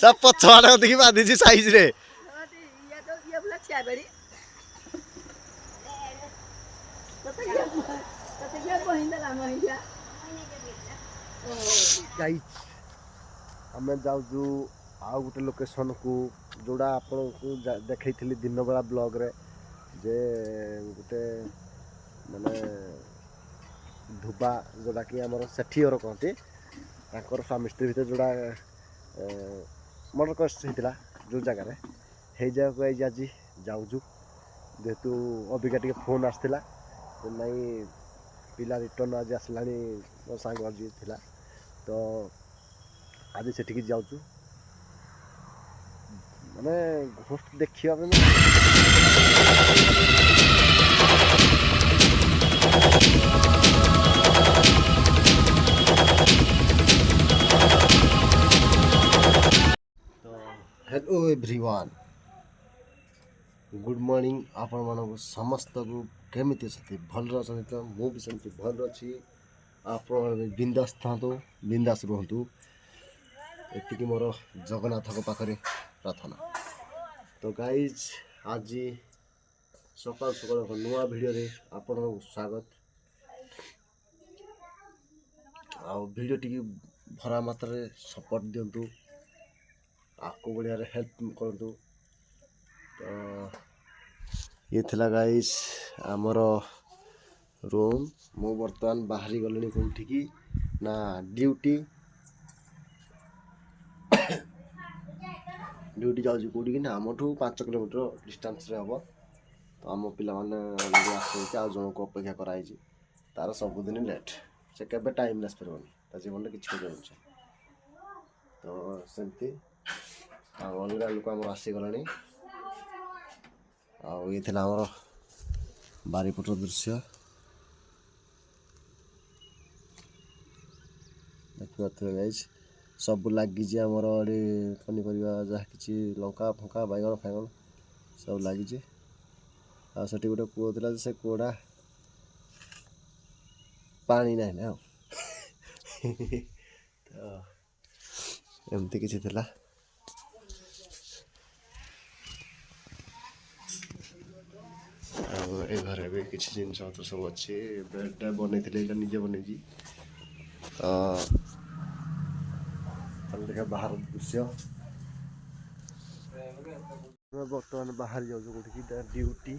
सब पछवाड़ा देखि बांधी छी साइज रे ये बोला छे बड़ी तो ये बहिंदा ला महिला गाइस हमें जाउजु आउ गोटे लोकेशन को जोड़ा आपन को देखैथिली दिन बेला ब्लॉग रे जे गोटे माने धुबा जोड़ा कि आमर सेठीर कहते स्वामी स्त्री भर जोड़ा मर्डर केस होता जो जगार हे जगह आज जाऊँ जेहेतु अबिका टे फोन आसला नाई पिला रिटर्न आज आसला मो सांग जी था तो आज से जाऊँ माने घोस्ट देखा हेलो एवरीवन गुड मॉर्निंग आपण मानक समस्त को केमी अच्छे भल अच्छा तो मुझे सेमती भल अच्छी आप बिंदास था बिंदास रुहतु एति मोर जगन्नाथ पाखे प्रार्थना तो गाइज आज सकाल सकाल नुआ भिडियो रे आपण स्वागत आ भिडियो टी भरा मात्रा सपोर्ट दिंतु आपको बढ़िया हेल्प करूँ तो ये थिला गाइस आमर रूम मु बर्तमान बाहरी गलिनी कौटी की ना ड्यूटी ड्यूटी जाऊँ कौटी कि ना आम 5 किलोमीटर डिस्टेंस रे हम तो आम पिला माने आस जन को अपेक्षा कराई तार सबुदिन लेट से केबे टाइमलेस फेरबनी जीवन में किसी कर तो सेमती अलग लोक आम आसीगले आमर बारीपटर दृश्य देखिए गाइज सब लगी आमर पनीपरिया जहाँ कि लंका फंका बैगन फैगन सब लगी आठ गोटे कूह था से कूड़ा पानी ना ना तो एमती किसी थिला ए घर भी किसी जिन सब अच्छे बेडटा बनई निजे बनई देखा बाहर दृश्य बर्तमान बाहर जाऊँ कौटी ड्यूटी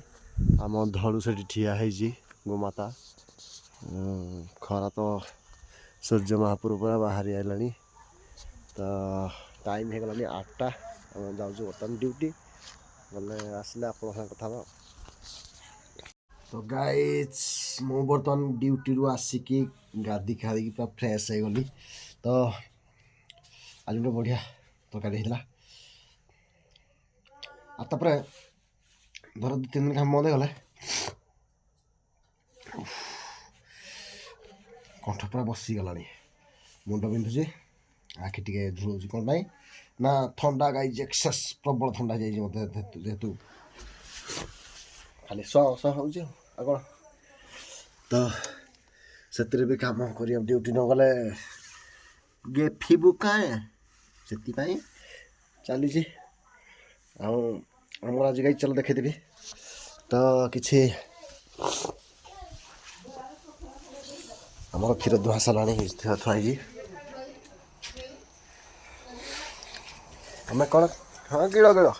आम धड़ू से ठिया गोमाता खरा तो सूर्य महापुर पूरा बाहरी आइलानी तो टाइम हो गलानी 8टा जाऊँ बर्तमान ड्यूटी गले आसले आप कथा तो गाइज मु बर्तमान ड्यूटी रू आसिकी गाधी खादी पूरा फ्रेश हो गली तो आज गोटे बढ़िया तरकारी होता आ तापर धर 2-3 दिन काम बंद गले कंठ पूरा बसीगला मुंड बिंधुचे आखि टे झुलुची कौन पाई ना थंडा गाई एक्सेस प्रबल थंडा जाइए मत जेहेतु खाली सह हो कौन तो से भी कम कर ड्यूटी न गले गेफिबु काए से चली आमर आज गाई चल देखेदेवी तो किसी आमर क्षीर दुहा सारा थी आम कौन हाँ गिड़ गिड़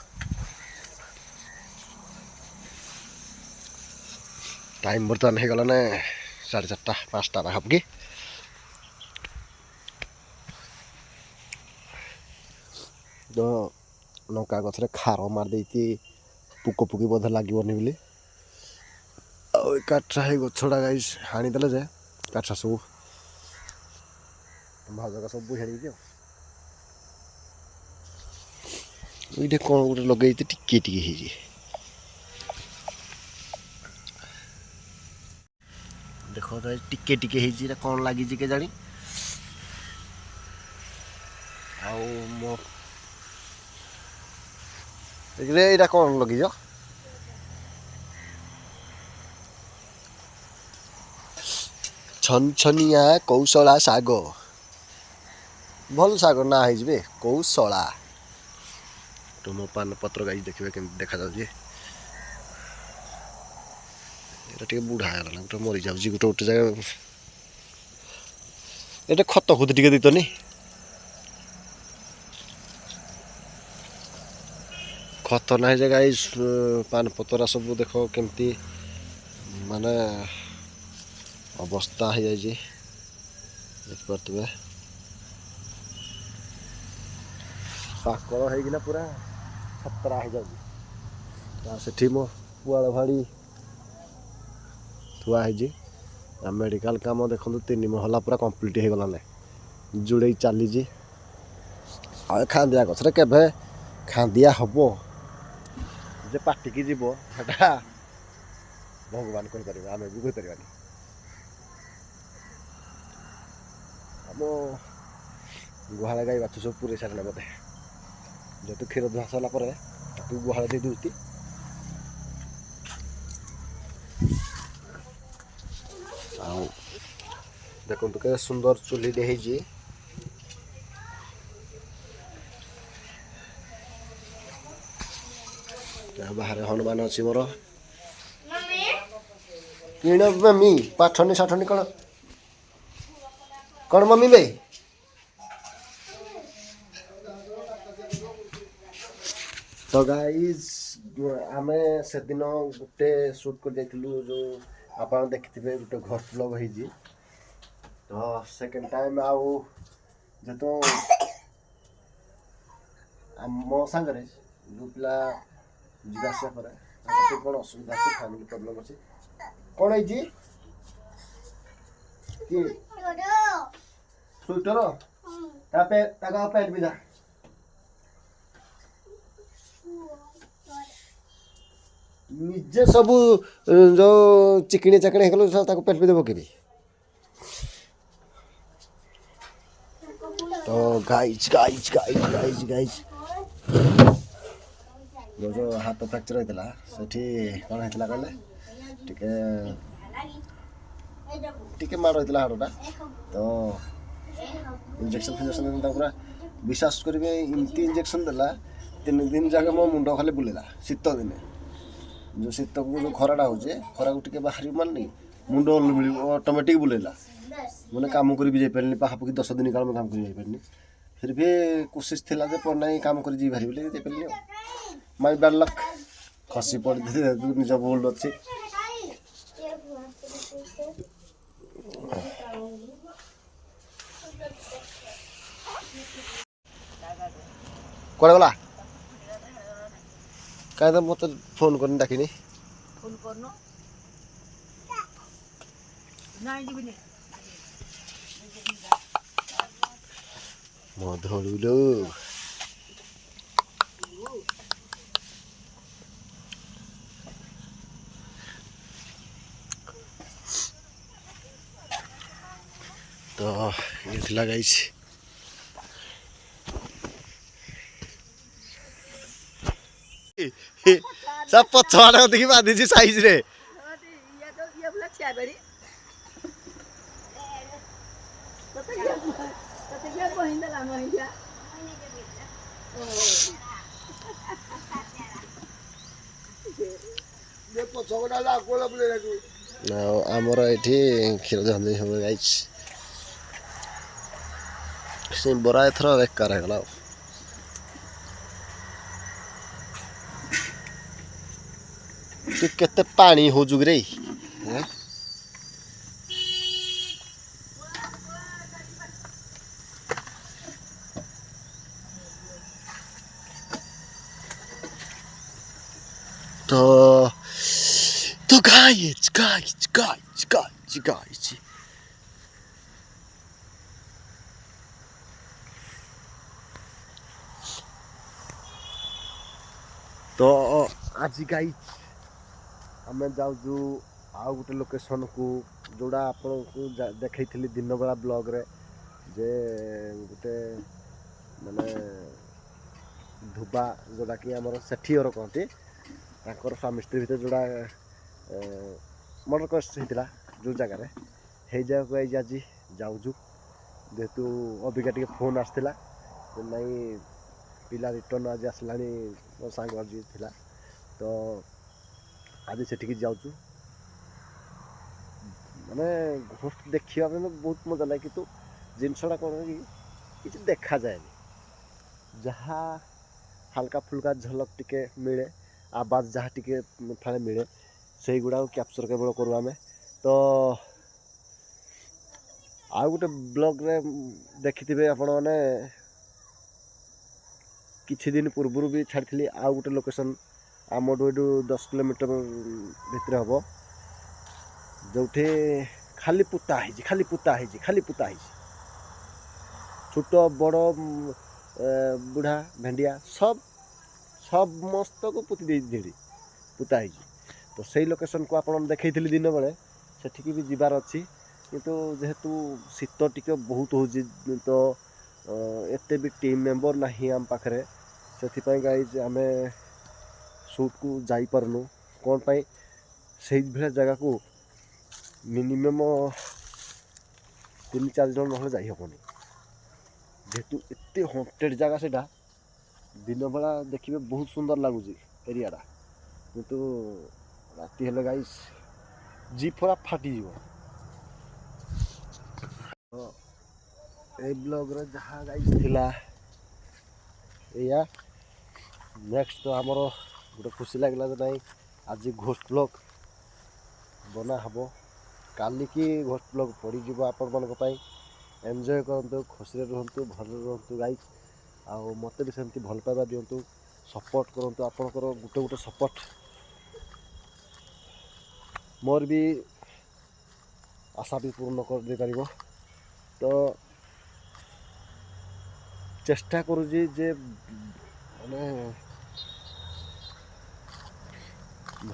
टाइम बर्तमान हो गला 4:30-5टा पाखापाखि तो लंका गछरे खार मारदे पुक पुकी बोध लगे बोली काठा गछड़ा गाई हाणीदे जे काठा सब भाजका सब हेड़ी ये कौन गोटे लगे टिके टिके देखो तो टिके टिके कौन लगी के जानी मो ये कौन लगी छनछनिया कौशला साग भल साग ना है कौशला तो मो पान पत्र गाई देखिए केमती देखा जाउछि एटा टिके बुढ़ा है गोटे मरी जाउछि गोटे गोटे जगह एटा खत खुद टिके दितनी खत नहीं जे गाई पान पतरा सब देख केमती माने अवस्था हो जाए देखिपे पाकल होना पूरा खतरा हो जाए से मो पुआल भाड़ी थुआई मेडिकल काम देखो 3 महला पूरा कंप्लीट हो गला जुड़े चली खांदिया गछरे केबे खांदिया हबो जे पाटिकी जीवो सेटा भगवान कहि परिबा आमे भी कहि परिबानी आम गुहाल गाई बाछी सब पूरे सारे बोधे जेतु क्षीर दुहा सरला गुहाल दे दूती देखो के सुंदर चूल्ही दे बाहर हनुमान अच्छी मोर किण मम्मी पाठनी साठनी कौन कौन मम्मी भाई तो गाइज आमे से दिन गोटे शूट कर जाइलु जो आप देखिथे गोटे घर ब्लॉग हो तो सेकेंड टाइम आउ जेतो मो सांगरे जो पिला जिगासिया पर कौन असुविधा अच्छी फैमिली प्रॉब्लम अच्छी कौन है कि स्वेटर पैंट भी दा निजे सब जो चिकणी चाकणी हो पेट भी देव कि तो guys guys guys guys guys जो हाथ फ्रैक्चर होता से कौन होता कहले टिके माड़ होता हाड़टा तो इंजेक्शन फिजेक्शन पूरा विश्वास करेंगे इमती इंजेक्शन देला 3 दिन जाके मो मुंड खाली बुलेला शीत दिने जो शीत को जो खराटा हो खरा को टिके बाहर माननी मुंड ऑटोमेटिक बुलेला मैंने काम कर जापारे पाखापाखि 10 दिन काल काम कर जापारे फिर भी कोशिश थिला जे पर नहीं काम कर भारी बोले जापारे माई बैड लक खसी पड़ी निज भूल अच्छी कौन गला कहीं मत फोन कर डाकिनी फोन करनो नहीं जीविनी मधुलो तो ये लगाई सब पछवाड़ा देखि बांधी साइज रे ये बोला छाबड़ी तो ये बहिंदा ला महिला ये पछवाड़ा ला कोला बोले लागू ना हमर एठी खीर धंदे हो गाइस से बरा एथरा बेकार है गला केते पानी हो जुग रे तो गाइस तो आज गाइस आम जाऊँ आउ गोटे लोकेशन को जोड़ा आपको देखी दिन बेला ब्लॉग रे जे गोटे माने धुबा जोड़ा कि आमर सेठीर कहते स्वामी स्त्री भर जोड़ा मर्डर केस होता जो जगार हो जगह आज जाऊँ जेहेतु अबिका टे फोन आसला नहीं पिला रिटर्न आज आसला मो सांग आज थिला तो आज सेठिक जाऊँ माने घोस्ट देखा बहुत मजा लगे कि जिनसटा कौन कि किसी देखा जाए जहाँ हल्का फुल्का झलक टिके मिले आवाज जहाँ टिके फाले मिले से गुड़ा कैप्चर केवल करूँ आम तो आउ गोटे ब्लॉग रे देखिथिबे आपण माने किछि दिन पूर्व भी छाड़ी आउ गोटे लोकेशन आमठू एठू 10 किलोमीटर भितर हम जो खाली पुता है छोट बड़ बुढ़ा भेंडिया सब समस्त को पुती दे पुता है तो सही लोकेशन को आपन देखई दिन बेले सेठिकी भी जीवार अच्छी किंतु जेहेतु शीत टिके बहुत हो तो एते भी टीम मेंबर नहीं आम पाखरे से गाइज आम शूट को जाई पारनु कौन पाई से भाया जगह को मिनिमम 3-4 जन ना जाई हेनी जेहेतु एते हॉन्टेड जगह से दिन बेला देखिए बहुत सुंदर लगुच एरियाटा किंतु राति हेले गाइस जीप पूरा फाटी ए ब्लॉग रे जहाँ गाइस थिला या नेक्स्ट तो आमर गोटे खुशी लगला जे नहीं आज घोस्ट ब्लॉग बना हबो काली की घोस्ट ब्लॉग पड़ी जीवो आपण मानक पई एंजॉय करंतु खुशी रुहंतु भल रुहंतु गाइस आ मते भी सेमती भल पाइबा दियंतु सपोर्ट करंतु आपनकर गुटे गुटे सपोर्ट मोर भी आशा भी पूर्ण कर दे पारिबो तो चेष्टा करूँ जे माने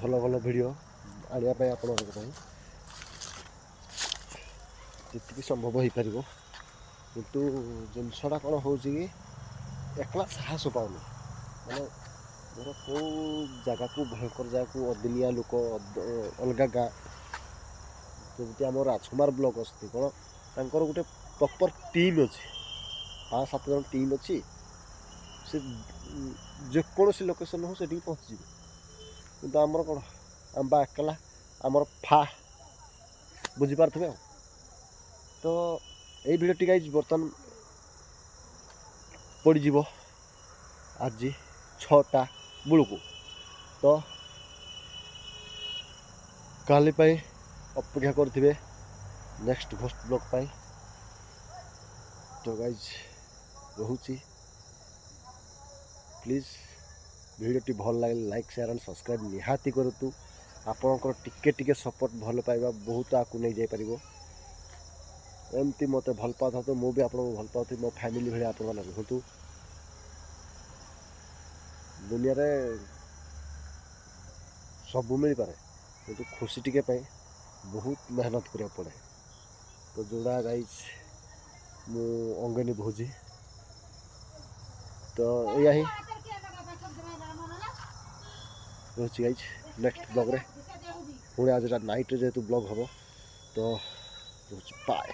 भल भल वीडियो आनिया पाई आपन जी संभव हो पार किंतु जिनसटा कौन हो एकला साहस पाऊनी माने मोर कौ जगह को भयंकर जगह को अदिनिया लोक अलग गाँ जमी आम राजकुमार ब्लॉक अच्छी कौन गोटे प्रॉपर टीम अच्छी 5-7 जन टीम अच्छी से जेकोसी लोकेशन हो सेठी पहुँची किंतु आमर कौन आम बा एकला आमर फा बुझीपारे तो ये भिडियोटी गाइज बर्तमान पड़ज आज 6टा बेलू तो काली अपेक्षा करेंगे नेक्स्ट घोस्ट ब्लॉग पाई तो गाइज रोची प्लीज भिडियोटी भल लगे लाइक शेयर एंड सब्सक्राइब निहाती करूँ आपणकर टिके टिके सपोर्ट भल पाइबा बहुत आकु नहीं जाई परिबो एमती मत भल पाता तो मुझे आपको भल पाती मो फैमिली भाई आप रुहतु दुनिया रे सब मिल पारे किंतु खुशी टिके पाई बहुत मेहनत करिया पड़े तो जोड़ा गाइज मु अंगनी भोजी तो या ही रोची गाइज नेक्स्ट ब्लॉग रे पुणे आज नाइट जेहेतु ब्लॉग हम तो बाय।